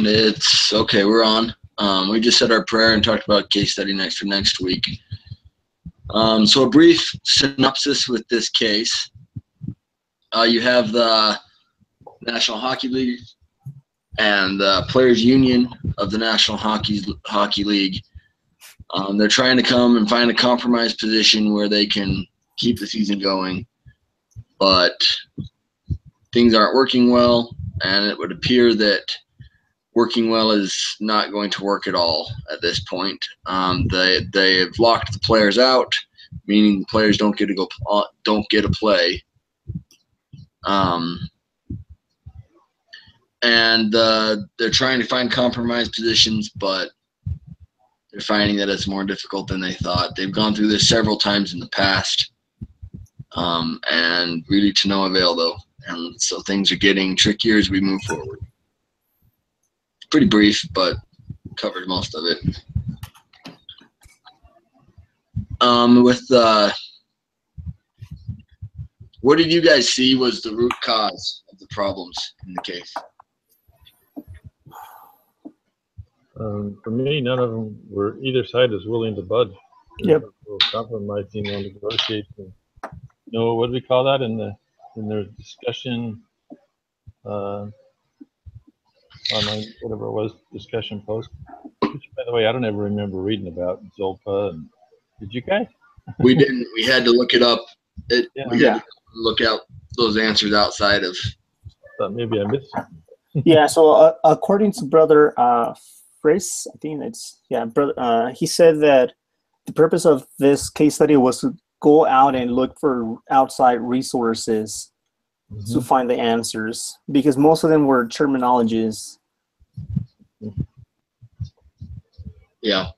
And it's okay. We're on. We just said our prayer and talked about case study for next week. So a brief synopsis with this case. You have the National Hockey League and the Players Union of the National Hockey League. They're trying to come and find a compromise position where they can keep the season going, but things aren't working well, and it would appear that working well is not going to work at all at this point. They have locked the players out, meaning the players don't get to play. And they're trying to find compromise positions, but they're finding that it's more difficult than they thought. They've gone through this several times in the past, and really to no avail, though. And so things are getting trickier as we move forward. Pretty brief, but covered most of it. What did you guys see was the root cause of the problems in the case? For me, none of them were, either side was willing to budge. Yep. Compromising on negotiation. No, what do we call that in their discussion? Online, whatever it was, discussion post. Which, by the way, I don't ever remember reading about Zolpa. And did you guys? We didn't. We had to look it up. We had to look out those answers outside of. Thought maybe I missed something. Yeah. So according to Brother Friss, I think brother. He said that the purpose of this case study was to go out and look for outside resources to find the answers, because most of them were terminologies. Yeah.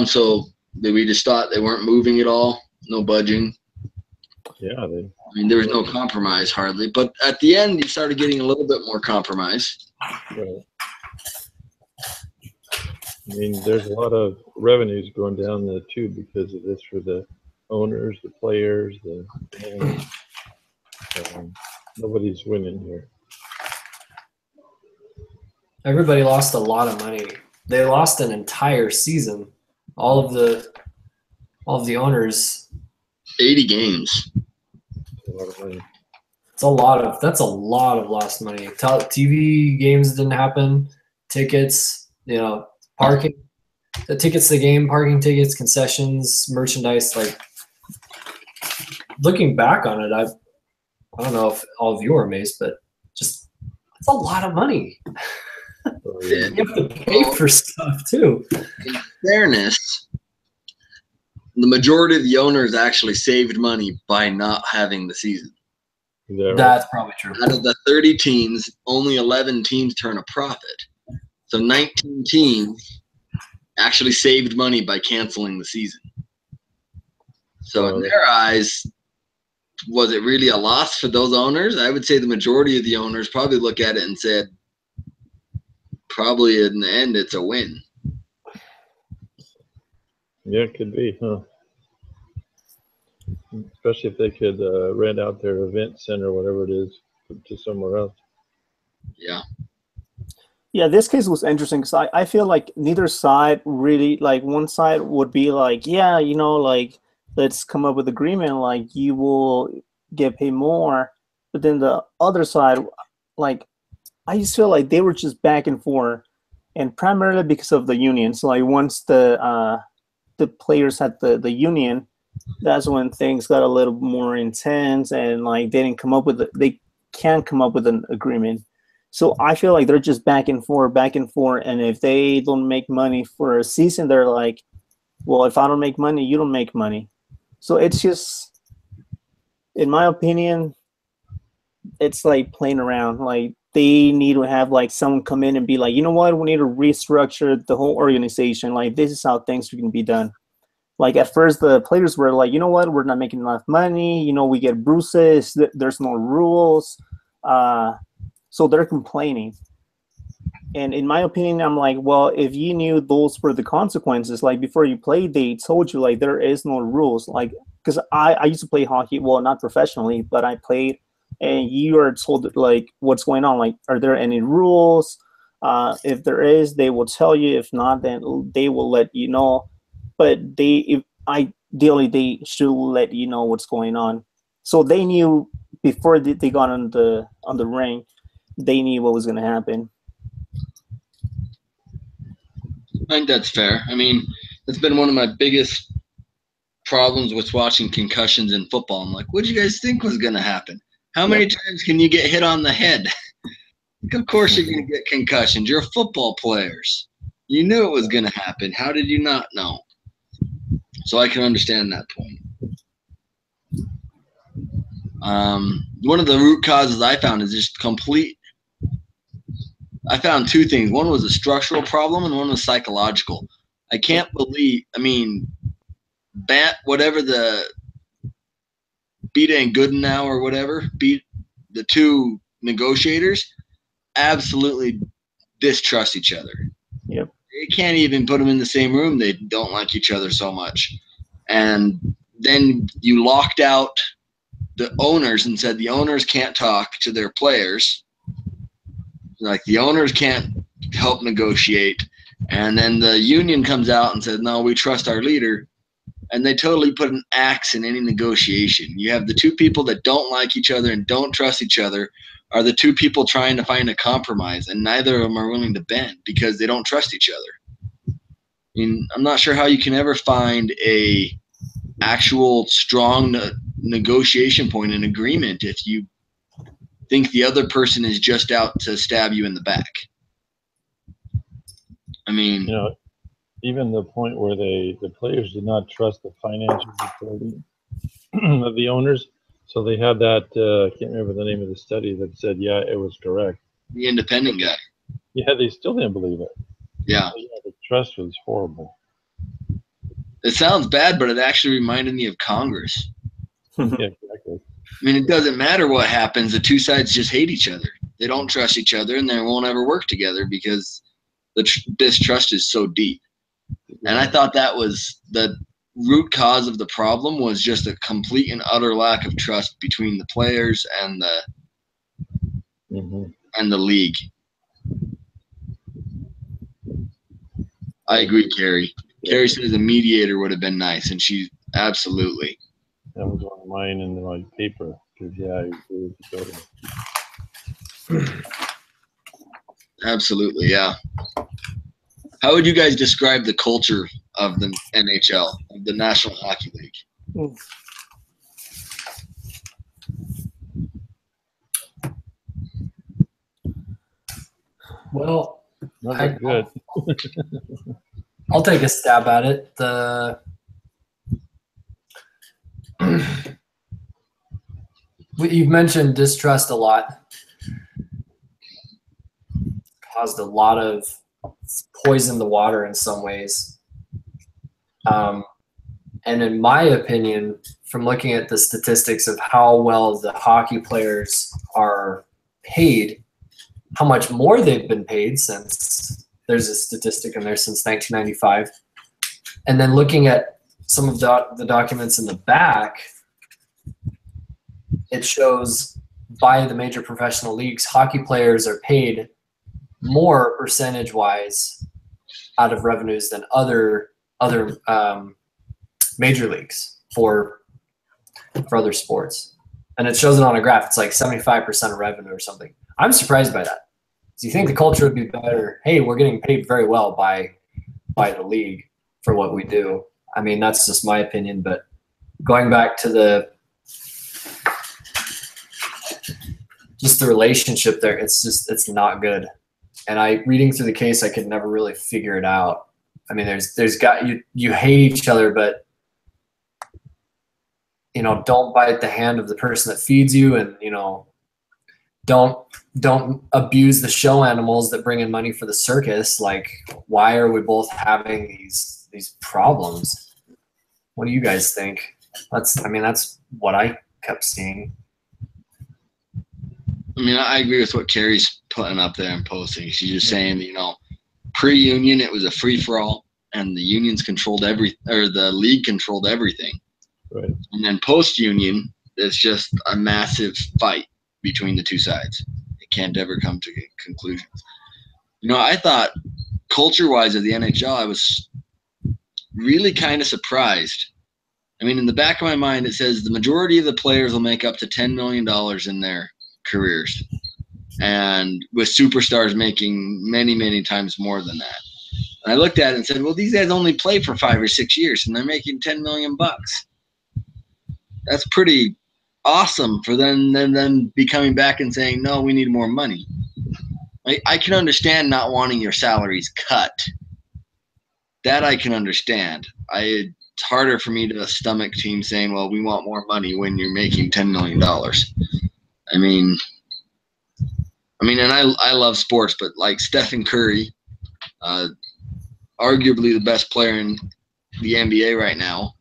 So we just thought they weren't moving at all, no budging. Yeah. I mean, there was no compromise hardly, but at the end you started getting a little bit more compromise. Right. I mean, there's a lot of revenues going down the tube because of this for the owners, the players, nobody's winning here. Everybody lost a lot of money. They lost an entire season. All of the owners. 80 games. A lot of money. That's a lot of lost money. TV games didn't happen. Tickets, parking, the tickets to the game, parking tickets, concessions, merchandise. Like, looking back on it, I don't know if all of you are amazed, but just it's a lot of money. You have to pay for stuff too. In fairness, the majority of the owners actually saved money by not having the season. That's probably true. Out of the 30 teams, only 11 teams turn a profit. So 19 teams actually saved money by canceling the season. So in their eyes, was it really a loss for those owners? I would say the majority of the owners probably look at it and said, probably in the end, it's a win. Yeah, it could be, huh? Especially if they could rent out their event center, whatever it is, to somewhere else. Yeah. Yeah, this case was interesting because I feel like neither side really, like, one side would be like, yeah, like, let's come up with agreement, like, you will get paid more. But then the other side, like, I just feel like they were just back and forth, and primarily because of the union. So, like, once the players had the union, that's when things got a little more intense, and like they can't come up with an agreement. So I feel like they're just back and forth, and if they don't make money for a season, they're like, well, if I don't make money, you don't make money. So it's just, in my opinion, it's like playing around. Like, they need to have like someone come in and be like, you know what, we need to restructure the whole organization. Like, this is how things can be done. Like, at first, the players were like, you know what, we're not making enough money. We get bruises. There's no rules. So they're complaining. And in my opinion, I'm like, well, if you knew those were the consequences, like, before you played, they told you, like, there is no rules. Like, because I used to play hockey, well, not professionally, but I played, and you are told, like, what's going on. Like, are there any rules? If there is, they will tell you. If not, then they will let you know. But ideally, they should let you know what's going on. So they knew before they got on the ring, they knew what was going to happen. I think that's fair. I mean, that's been one of my biggest problems with watching concussions in football. I'm like, what did you guys think was going to happen? How many times can you get hit on the head? Of course you're going to get concussions. You're football players. You knew it was going to happen. How did you not know? So I can understand that point. One of the root causes I found is just I found two things. One was a structural problem and one was psychological. I can't believe, whatever the Beta and Goodenau or whatever, the two negotiators absolutely distrust each other. Yep. They can't even put them in the same room. They don't like each other so much. And then you locked out the owners and said the owners can't talk to their players. Like the owners can't help negotiate. And then the union comes out and says, no, we trust our leader. And they totally put an axe in any negotiation. You have the two people that don't like each other and don't trust each other are the two people trying to find a compromise, and neither of them are willing to bend because they don't trust each other. I mean, I'm not sure how you can ever find a actual strong negotiation point in agreement if you think the other person is just out to stab you in the back. I mean, even the point where the players did not trust the financial reporting of the owners. So they had that, I can't remember the name of the study that said, yeah, it was correct. The independent guy. Yeah, they still didn't believe it. Yeah. The trust was horrible. It sounds bad, but it actually reminded me of Congress. Yeah, exactly. I mean, it doesn't matter what happens. The two sides just hate each other. They don't trust each other, and they won't ever work together because the distrust is so deep. And I thought that was the root cause of the problem, was just a complete and utter lack of trust between the players and the league. I agree, Carrie. Carrie says a mediator would have been nice, and she absolutely. That was on mine in my paper. Because I agree with you totally. Absolutely, yeah. How would you guys describe the culture of the NHL, of the National Hockey League? Well, not that good. I'll take a stab at it. You've mentioned distrust a lot. Caused a lot of poison the water in some ways. And in my opinion, from looking at the statistics of how well the hockey players are paid, how much more they've been paid since there's a statistic in there since 1995. And then looking at some of the documents in the back, it shows by the major professional leagues, hockey players are paid more percentage-wise out of revenues than other major leagues for other sports. And it shows it on a graph. It's like 75% of revenue or something. I'm surprised by that. Do you think the culture would be better? Hey, we're getting paid very well by the league for what we do. I mean, that's just my opinion. But going back to the relationship there, it's not good. And reading through the case, I could never really figure it out. I mean, you hate each other, but don't bite the hand of the person that feeds you, and don't abuse the show animals that bring in money for the circus. Like, why are we both having these problems? What do you guys think? That's what I kept seeing. I mean, I agree with what Carrie's putting up there and posting. She's just saying, pre-union it was a free-for-all, and the unions controlled the league controlled everything. Right. And then post-union, it's just a massive fight between the two sides. It can't ever come to conclusions. I thought culture-wise of the NHL, I was really kind of surprised. I mean, in the back of my mind, it says the majority of the players will make up to $10 million in their careers, and with superstars making many, many times more than that. And I looked at it and said, well, these guys only play for 5 or 6 years, and they're making $10 million. That's pretty awesome for them be coming back and saying, no, we need more money. I can understand not wanting your salaries cut. That I can understand. It's harder for me to stomach teams saying, well, we want more money when you're making $10 million. I mean, and I love sports, but like Stephen Curry, arguably the best player in the NBA right now.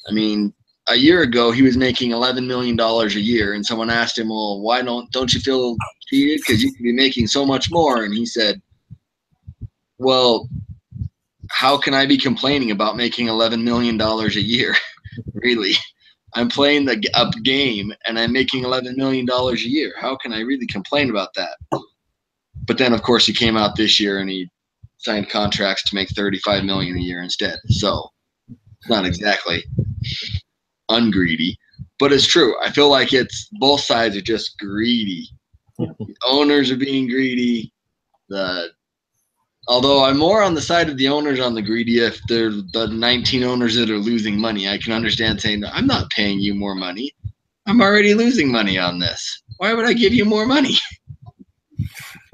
I mean, a year ago he was making $11 million a year, and someone asked him, well, why don't you feel cheated? Because you could be making so much more. And he said, well, how can I be complaining about making $11 million a year? Really? I'm playing a game and I'm making $11 million a year. How can I really complain about that? But then, of course, he came out this year and he signed contracts to make $35 million a year instead. So it's not exactly ungreedy, but it's true. I feel like it's both sides are just greedy. The owners are being greedy. Although I'm more on the side of the owners on the greedy. If they're the 19 owners that are losing money, I can understand saying, I'm not paying you more money. I'm already losing money on this. Why would I give you more money?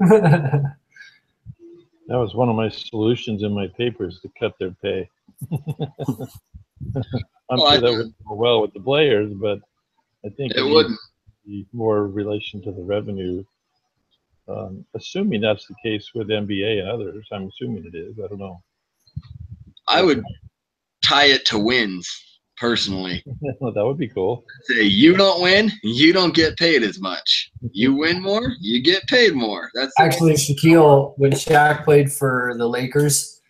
That was one of my solutions in my papers, to cut their pay. I'm sure that would go well with the players, but I think it wouldn't be more relation to the revenue. Assuming that's the case with NBA and others, I'm assuming it is. I don't know. I would tie it to wins, personally. Well, that would be cool. Say, you don't win, you don't get paid as much. You win more, you get paid more. That's actually Shaquille, when Shaq played for the Lakers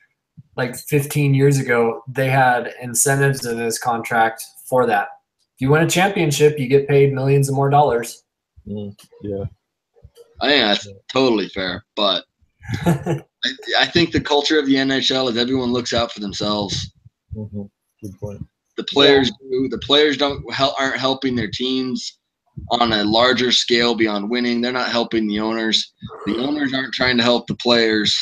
like 15 years ago, they had incentives in his contract for that. If you win a championship, you get paid millions of more dollars. Yeah. I think that's totally fair, but I think the culture of the NHL is everyone looks out for themselves. Mm-hmm. Good point. The players do. The players aren't helping their teams on a larger scale beyond winning. They're not helping the owners. The owners aren't trying to help the players.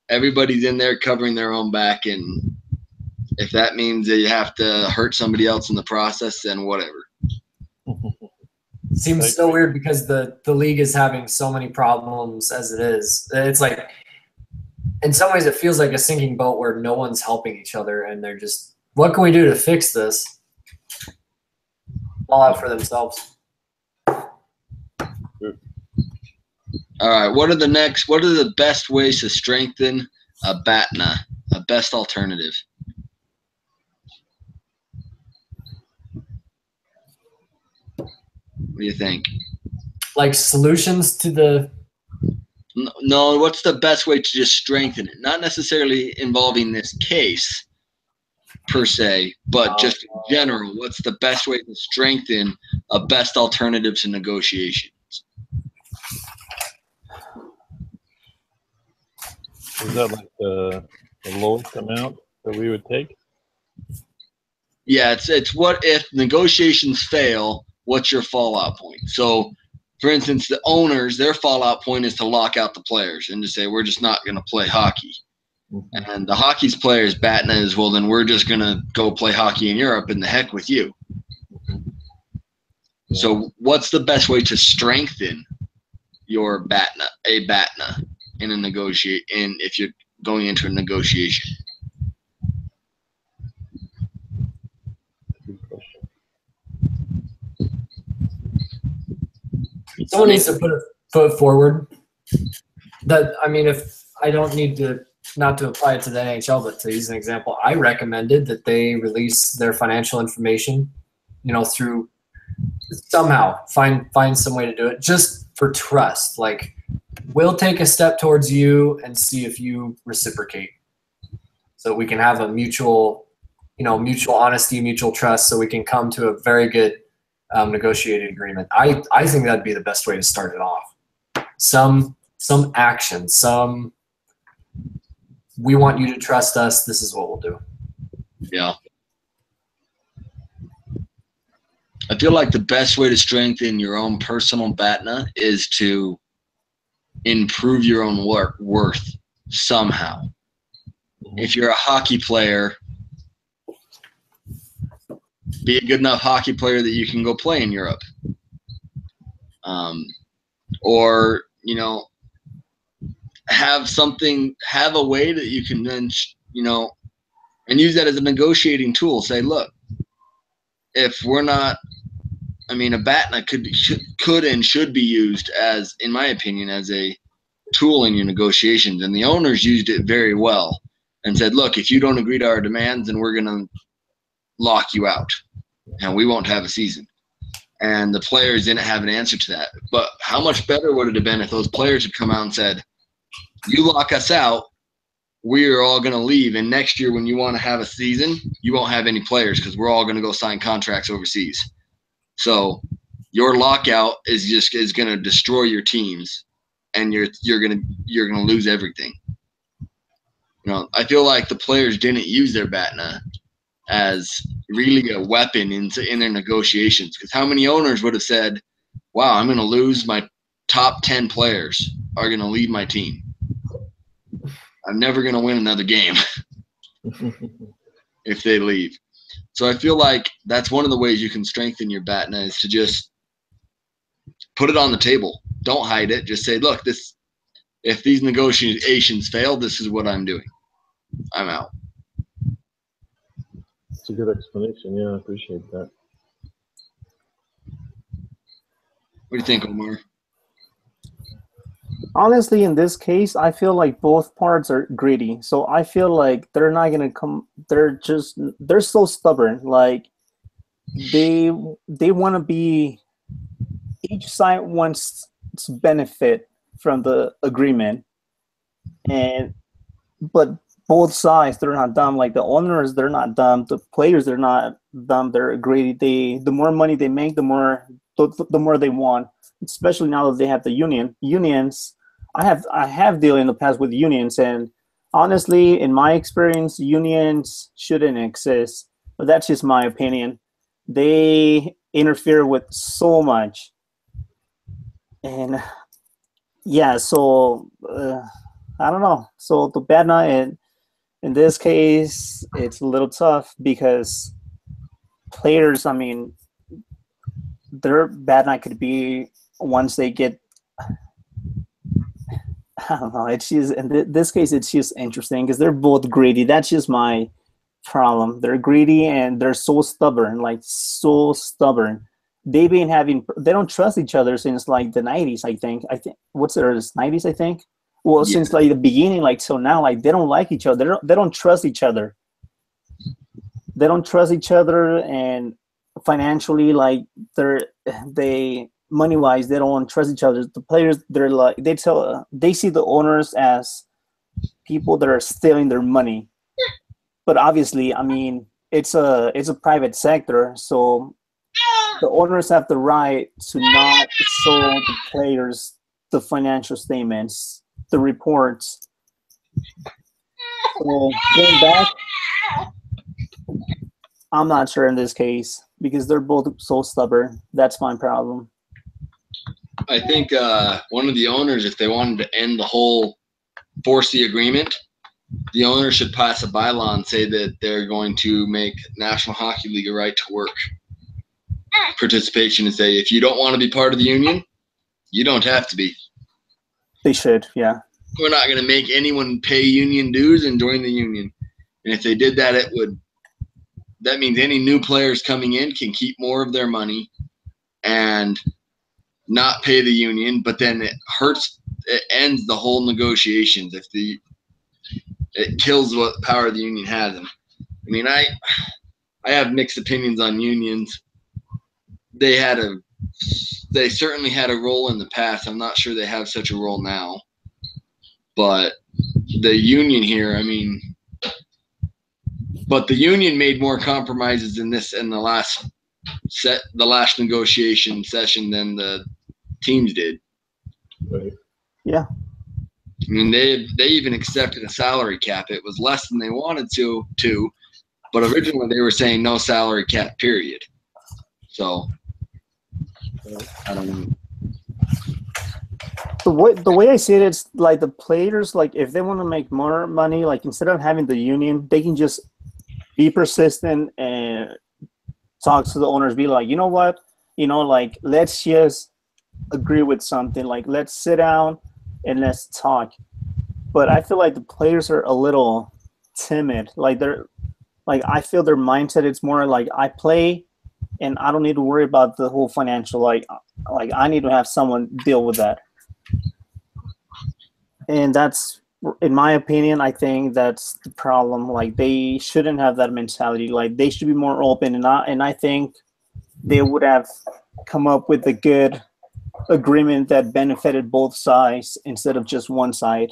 Everybody's in there covering their own back, and if that means that you have to hurt somebody else in the process, then whatever. Seems so weird because the league is having so many problems as it is. It's like, in some ways, it feels like a sinking boat where no one's helping each other, and they're just, what can we do to fix this? All out for themselves. All right. What are the best ways to strengthen a BATNA, a best alternative? What do you think? Like solutions to the... No, what's the best way to just strengthen it? Not necessarily involving this case per se, but just in general, what's the best way to strengthen a best alternative to negotiations? Is that like the lowest amount that we would take? Yeah, it's what if negotiations fail, what's your fallout point? So, for instance, the owners, their fallout point is to lock out the players and to say, we're just not going to play hockey. Mm-hmm. And the hockey's players' BATNA is, well, then we're just going to go play hockey in Europe and the heck with you. Mm-hmm. Yeah. So what's the best way to strengthen your BATNA, in a if you're going into a negotiation? Good question. Someone needs to put a foot forward. If I don't need to, not to apply it to the NHL, but to use an example, I recommended that they release their financial information, through somehow find some way to do it just for trust. Like, we'll take a step towards you and see if you reciprocate, so we can have a mutual honesty, mutual trust, so we can come to a very good negotiated agreement. I think that'd be the best way to start it off. Some action, some we want you to trust us. This is what we'll do. Yeah. I feel like the best way to strengthen your own personal BATNA is to improve your own worth somehow. If you're a hockey player, be a good enough hockey player that you can go play in Europe. Or, you know, have a way that you can then, you know, and use that as a negotiating tool. Say, look, if we're not, I mean, a BATNA could and should be used as, in my opinion, as a tool in your negotiations. And the owners used it very well and said, look, if you don't agree to our demands, then we're going to lock you out and we won't have a season. And the players didn't have an answer to that. But how much better would it have been if those players had come out and said, you lock us out, we're all going to leave. And next year when you want to have a season, you won't have any players because we're all going to go sign contracts overseas. So your lockout is going to destroy your teams, and you're going to lose everything. You know, I feel like the players didn't use their BATNA as really a weapon in their negotiations, because how many owners would have said, wow, I'm going to lose my top 10 players are going to lead my team. I'm never going to win another game if they leave. So I feel like that's one of the ways you can strengthen your BATNA is to just put it on the table. Don't hide it. Just say, look, if these negotiations fail, this is what I'm doing. I'm out. It's a good explanation. Yeah, I appreciate that. What do you think, Omar? Honestly, in this case, I feel like both parts are greedy. So I feel like they're not gonna come. They're so stubborn. Like they want to be. Each side wants to benefit from the agreement, but both sides, they're not dumb. Like the owners, they're not dumb. The players, they're not dumb. They're greedy. The more money they make, the more they want. Especially now that they have the unions. I have dealt in the past with unions, and honestly, in my experience, unions shouldn't exist. But that's just my opinion. They interfere with so much, and yeah. So I don't know. So the BATNA in this case, it's a little tough because players, I mean, their BATNA could be once they get, I don't know, it's just, in this case, it's just interesting because they're both greedy. That's just my problem. They're greedy and they're so stubborn, like so stubborn. They don't trust each other since like the 90s, I think. What's their 90s, I think? Well, yeah. Since like the beginning, like till now, like they don't like each other. They don't trust each other. They don't trust each other, and financially, like they money wise, they don't trust each other. The players, they're like they see the owners as people that are stealing their money. But obviously, I mean, it's a private sector, so the owners have the right to not show the players the financial statements, the reports. So going back, I'm not sure in this case because they're both so stubborn. That's my problem. I think one of the owners, if they wanted to end the whole force the agreement, the owner should pass a bylaw and say that they're going to make National Hockey League a right to work participation and say, if you don't want to be part of the union, you don't have to be. They should, yeah. We're not going to make anyone pay union dues and join the union. And if they did that, that means any new players coming in can keep more of their money and not pay the union, but then it ends the whole negotiations if it kills what power the union has. And I mean, I have mixed opinions on unions. They certainly had a role in the past. I'm not sure they have such a role now. But the union here, I mean, but the union made more compromises in the last negotiation session than the teams did. Right. Yeah. I mean, they even accepted a salary cap. It was less than they wanted to, but originally they were saying no salary cap, period. So I don't know. The way I see it, it's like the players, like if they want to make more money, like instead of having the union, they can just be persistent and talk to the owners, be like, you know what, like let's just agree with something, like let's sit down and let's talk. But I feel like the players are a little timid. Like I feel their mindset is more like I play and I don't need to worry about the whole financial, like I need to have someone deal with that. And that's, in my opinion, I think that's the problem. Like they shouldn't have that mentality. Like they should be more open, and I think they would have come up with a good agreement that benefited both sides instead of just one side.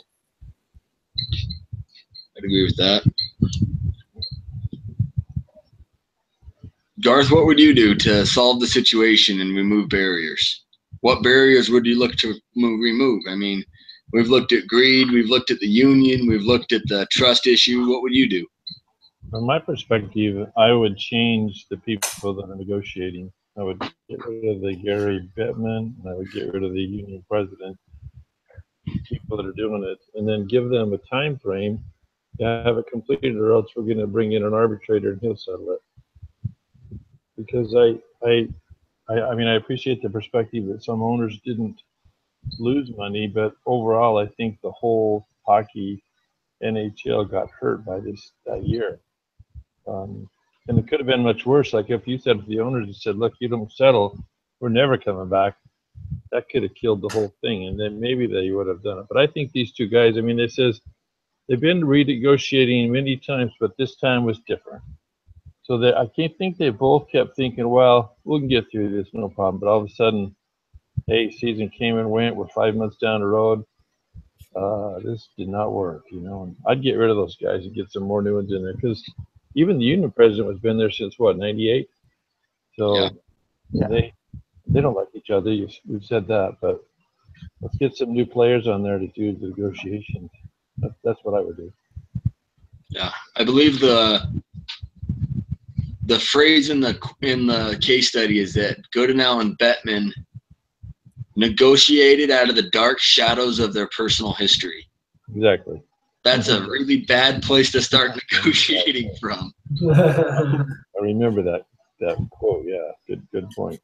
I'd agree with that. Garth, what would you do to solve the situation and remove barriers? What barriers would you look to remove? I mean, we've looked at greed, we've looked at the union, we've looked at the trust issue. What would you do? From my perspective, I would change the people that are negotiating. I would get rid of the Gary Bettman, and I would get rid of the union president, people that are doing it, and then give them a time frame to have it completed, or else we're going to bring in an arbitrator and he'll settle it. Because I mean, I appreciate the perspective that some owners didn't lose money, but overall, I think the whole hockey NHL got hurt by that year. And it could have been much worse. Like if you said to the owners, you said, look, you don't settle, we're never coming back. That could have killed the whole thing. And then maybe they would have done it. But I think these two guys, I mean, it says they've been renegotiating many times, but this time was different. So I can't think they both kept thinking, well, we can get through this, no problem. But all of a sudden, hey, season came and went. We're 5 months down the road. This did not work, And I'd get rid of those guys and get some more new ones in there, because even the union president has been there since what, 98? So yeah. They don't like each other. We've said that, but let's get some new players on there to do the negotiations. That's what I would do. Yeah, I believe the phrase in the case study is that Goodenow and Bettman negotiated out of the dark shadows of their personal history. Exactly. That's a really bad place to start negotiating from. I remember that quote. Yeah, good point.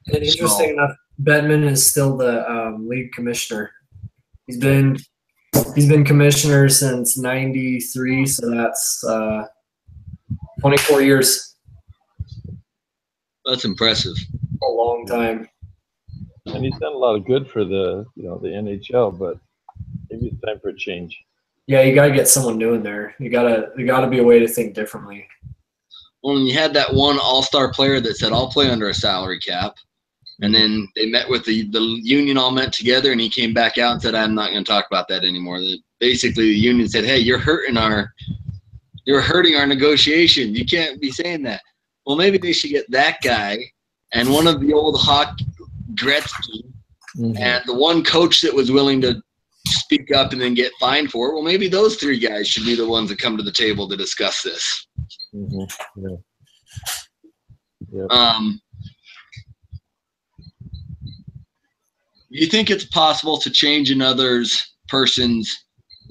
And interesting enough, Bettman is still the league commissioner. He's been commissioner since '93, so that's 24 years. That's impressive. A long time. And he's done a lot of good for the the NHL, but maybe it's time for a change. Yeah, you gotta get someone new in there. You gotta be a way to think differently. Well, and you had that one all-star player that said, I'll play under a salary cap. And then they met with the union, all met together, and he came back out and said, I'm not going to talk about that anymore. Basically, the union said, hey, you're hurting our negotiation. You can't be saying that. Well, maybe they should get that guy and one of the old Gretzky and the one coach that was willing to speak up and then get fined for it. Well, maybe those three guys should be the ones that come to the table to discuss this. Do you think it's possible to change another person's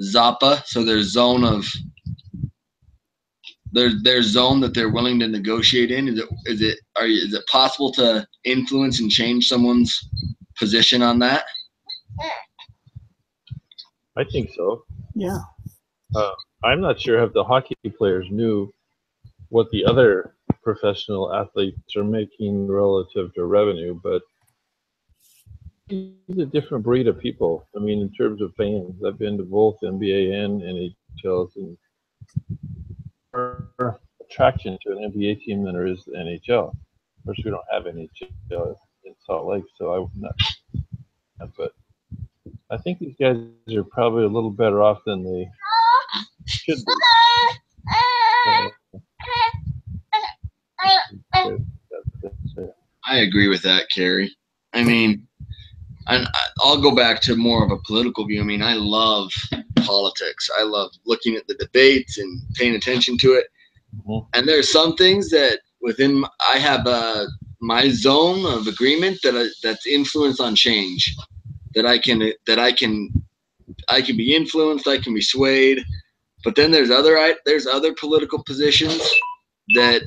Zappa, so their zone that they're willing to negotiate in? Is it possible to influence and change someone's position on that? I think so. Yeah. I'm not sure if the hockey players knew what the other professional athletes are making relative to revenue, but he's a different breed of people. I mean, in terms of fans, I've been to both NBA and NHLs, and more attraction to an NBA team than there is the NHL. Of course, we don't have NHL in Salt Lake, so I would not. But I think these guys are probably a little better off than they should be. I agree with that, Carrie. I mean, I'll go back to more of a political view. I mean, I love politics. I love looking at the debates and paying attention to it. Mhm. And there's some things that I have my zone of agreement that's influence on change, that I can be influenced, I can be swayed. But then there's other political positions that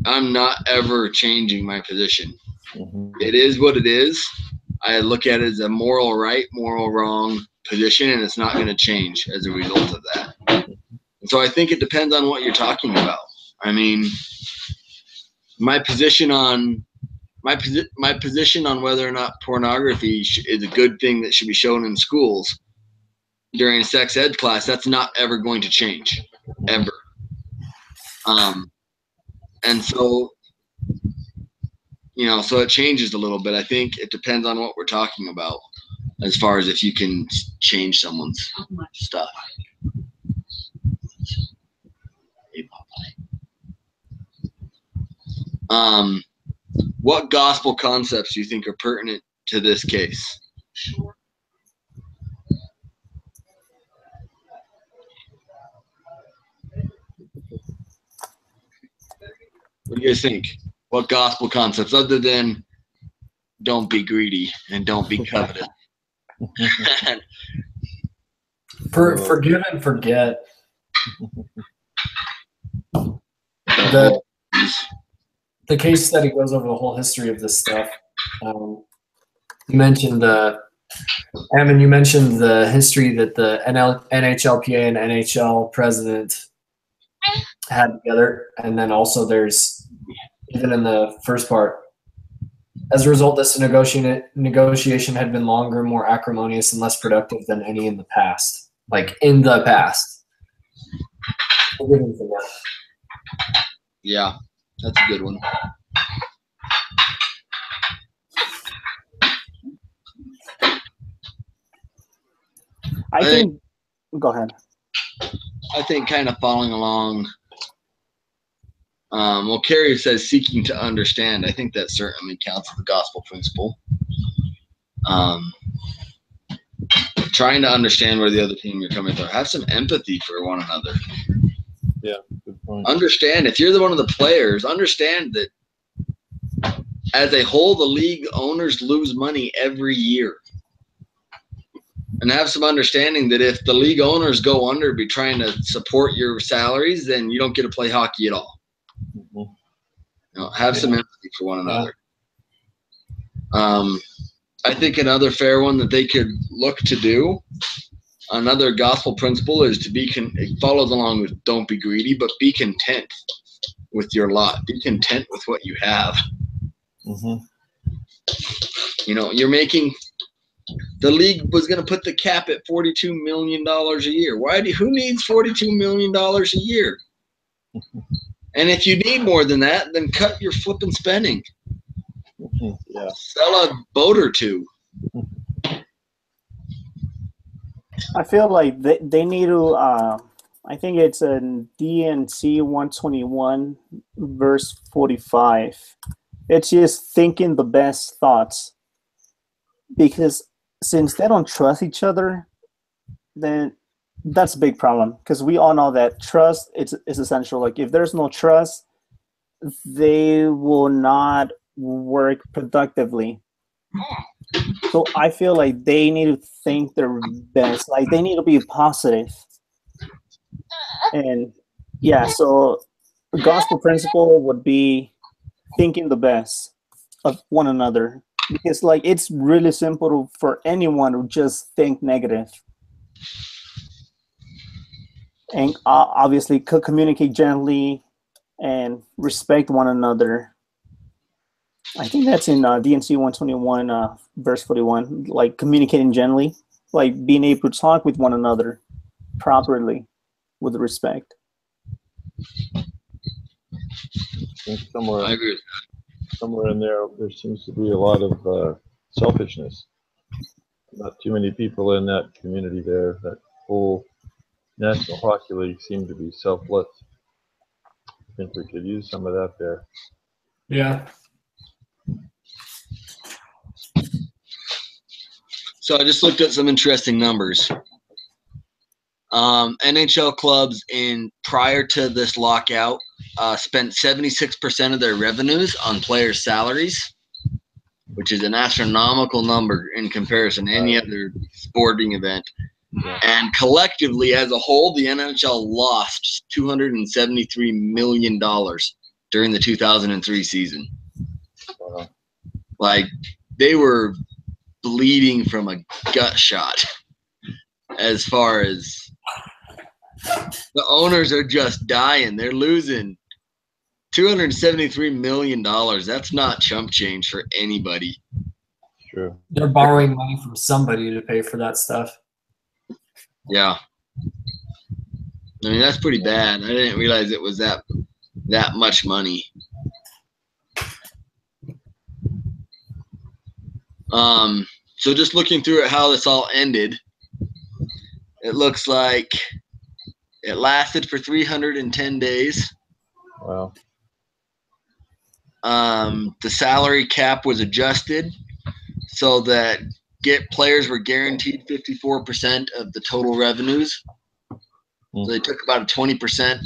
I'm not ever changing my position. Mhm. It is what it is. I look at it as a moral right, moral wrong position, and it's not going to change as a result of that. And so I think it depends on what you're talking about. I mean, my position on whether or not pornography is a good thing that should be shown in schools during a sex ed class, that's not ever going to change, ever. And so, so it changes a little bit. I think it depends on what we're talking about as far as if you can change someone's stuff. What gospel concepts do you think are pertinent to this case? What do you guys think? What gospel concepts, other than don't be greedy and don't be covetous? Forgive and forget. The case study goes over the whole history of this stuff. You mentioned Evan, you mentioned the history that the NHLPA and NHL president had together, and then also there's, even in the first part, as a result, this negotiation had been longer, more acrimonious, and less productive than any in the past. Like, in the past. Yeah, that's a good one. I think go ahead. I think kind of following along. Well, Carrie says seeking to understand. I think that certainly counts as a gospel principle. Trying to understand where the other team you're coming from. Have some empathy for one another. Yeah, good point. Understand, if you're one of the players, understand that as a whole, the league owners lose money every year. And have some understanding that if the league owners go under, be trying to support your salaries, then you don't get to play hockey at all. Mm-hmm. Have some empathy for one another. I think another fair one that they could look to do, another gospel principle, is to be it follows along with don't be greedy, but be content with your lot. Be content with what you have. Mm-hmm. You're making. The league was going to put the cap at $42 million a year. Who needs $42 million a year? And if you need more than that, then cut your flipping spending. Yeah. Sell a boat or two. I feel like they need to. I think it's in D&C 121, verse 45. It's just thinking the best thoughts. Because since they don't trust each other, then that's a big problem. Because we all know that trust is essential. Like, if there's no trust, they will not work productively. So I feel like they need to think their best. Like, they need to be positive. And yeah, so the gospel principle would be thinking the best of one another. Because, like, it's really simple for anyone to just think negative. And obviously communicate gently and respect one another. I think that's in D&C 121, verse 41, like communicating gently, like being able to talk with one another properly with respect. I think somewhere in there seems to be a lot of selfishness. Not too many people in that community there. That whole National Hockey League seemed to be selfless. I think we could use some of that there. Yeah. So I just looked at some interesting numbers. NHL clubs prior to this lockout spent 76% of their revenues on players' salaries, which is an astronomical number in comparison to any other sporting event. Yeah. And collectively, as a whole, the NHL lost $273 million during the 2003 season. Wow. Like, they were bleeding from a gut shot as far as the owners are just dying. They're losing $273 million. That's not chump change for anybody. True. They're borrowing money from somebody to pay for that stuff. Yeah. I mean, that's pretty bad. I didn't realize it was that much money. So just looking through at how this all ended, it looks like it lasted for 310 days. Wow. The salary cap was adjusted so that players were guaranteed 54% of the total revenues. So they took about a 20%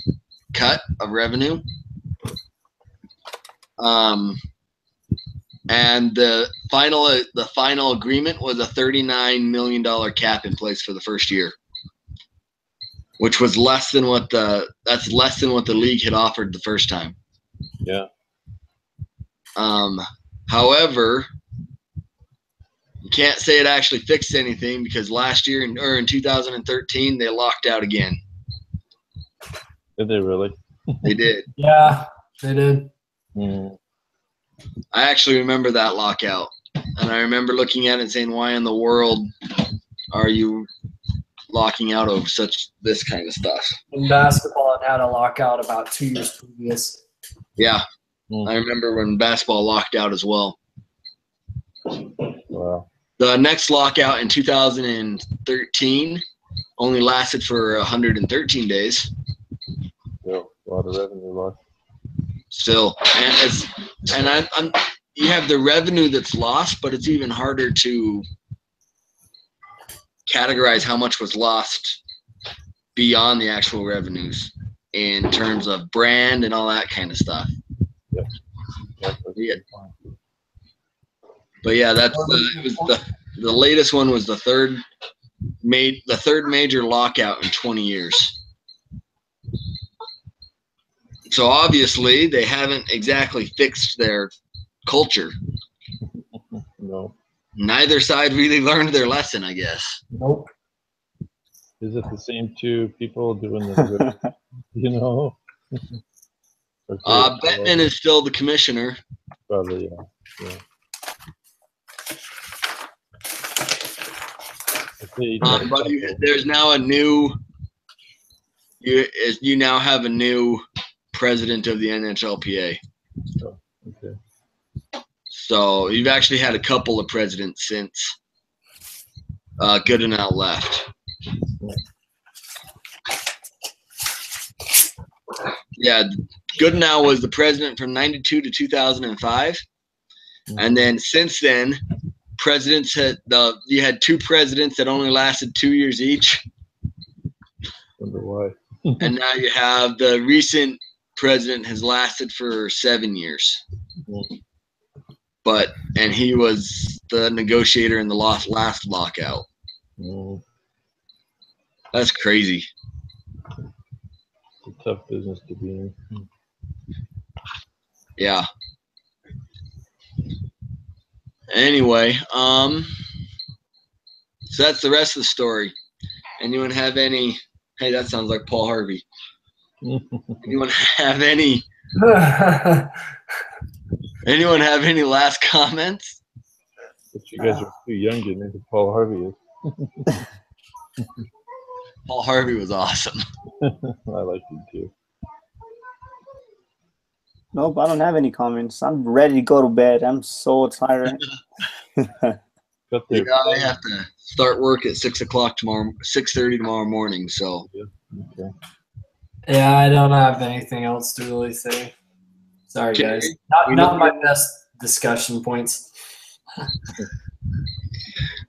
cut of revenue. And the final agreement was a $39 million cap in place for the first year, which was less than what the league had offered the first time. Yeah. However, you can't say it actually fixed anything because last year in 2013 they locked out again. Did they really? They did. Yeah, they did. Mm. I actually remember that lockout, and I remember looking at it and saying, "Why in the world are you locking out of this kind of stuff?" In basketball, it had a lockout about 2 years previous. Yeah, Mm. I remember when basketball locked out as well. Wow. The next lockout in 2013 only lasted for 113 days. Still, a lot of revenue lost. Still, you have the revenue that's lost, but it's even harder to categorize how much was lost beyond the actual revenues in terms of brand and all that kind of stuff. Yep. Yeah. But yeah, the latest one was the third major lockout in 20 years. So obviously they haven't exactly fixed their culture. No. Neither side really learned their lesson, I guess. Nope. Is it the same two people doing the, you know? Bettman is still the commissioner. Probably, yeah. But there's now a new. You now have a new president of the NHLPA. Oh, okay. So you've actually had a couple of presidents since Goodenow left. Yeah, Goodenow was the president from 92 to 2005. And then since then, you had two presidents that only lasted 2 years each. Wonder why. And now you have the recent president has lasted for 7 years. And he was the negotiator in the last lockout. That's crazy. It's a tough business to be in. Yeah. Anyway, so that's the rest of the story. Anyone have any? Hey, that sounds like Paul Harvey. Anyone have any? Anyone have any last comments? But you guys are too young to know who Paul Harvey is. Paul Harvey was awesome. I like him too. Nope, I don't have any comments. I'm ready to go to bed. I'm so tired. I have to start work at 6:30 tomorrow morning. So. Okay. Yeah, I don't have anything else to really say. Sorry, guys. Not my best discussion points.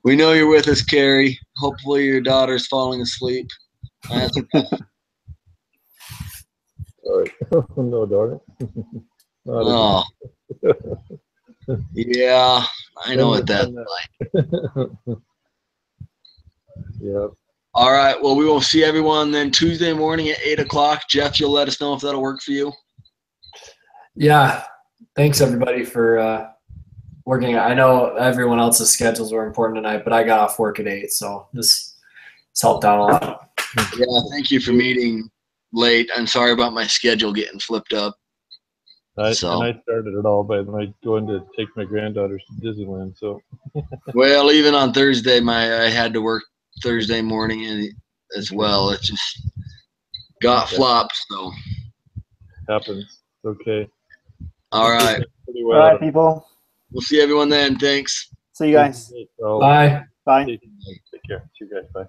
We know you're with us, Carrie. Hopefully your daughter's falling asleep. That's Sorry. No, darn it. oh. Yeah, I know what that's like. Yeah. All right. Well, we will see everyone then Tuesday morning at 8 o'clock. Jeff, you'll let us know if that'll work for you. Yeah. Thanks everybody for working. I know everyone else's schedules were important tonight, but I got off work at 8, so this helped out a lot. Yeah, thank you for meeting late. I'm sorry about my schedule getting flipped up. And I started it all by going to take my granddaughters to Disneyland. So. Well, even on Thursday, I had to work Thursday morning as well. It just got flopped. So happens. Okay. All right. All right, people. We'll see everyone then. Thanks. See you guys. Bye. Bye. Take care. See you guys. Bye.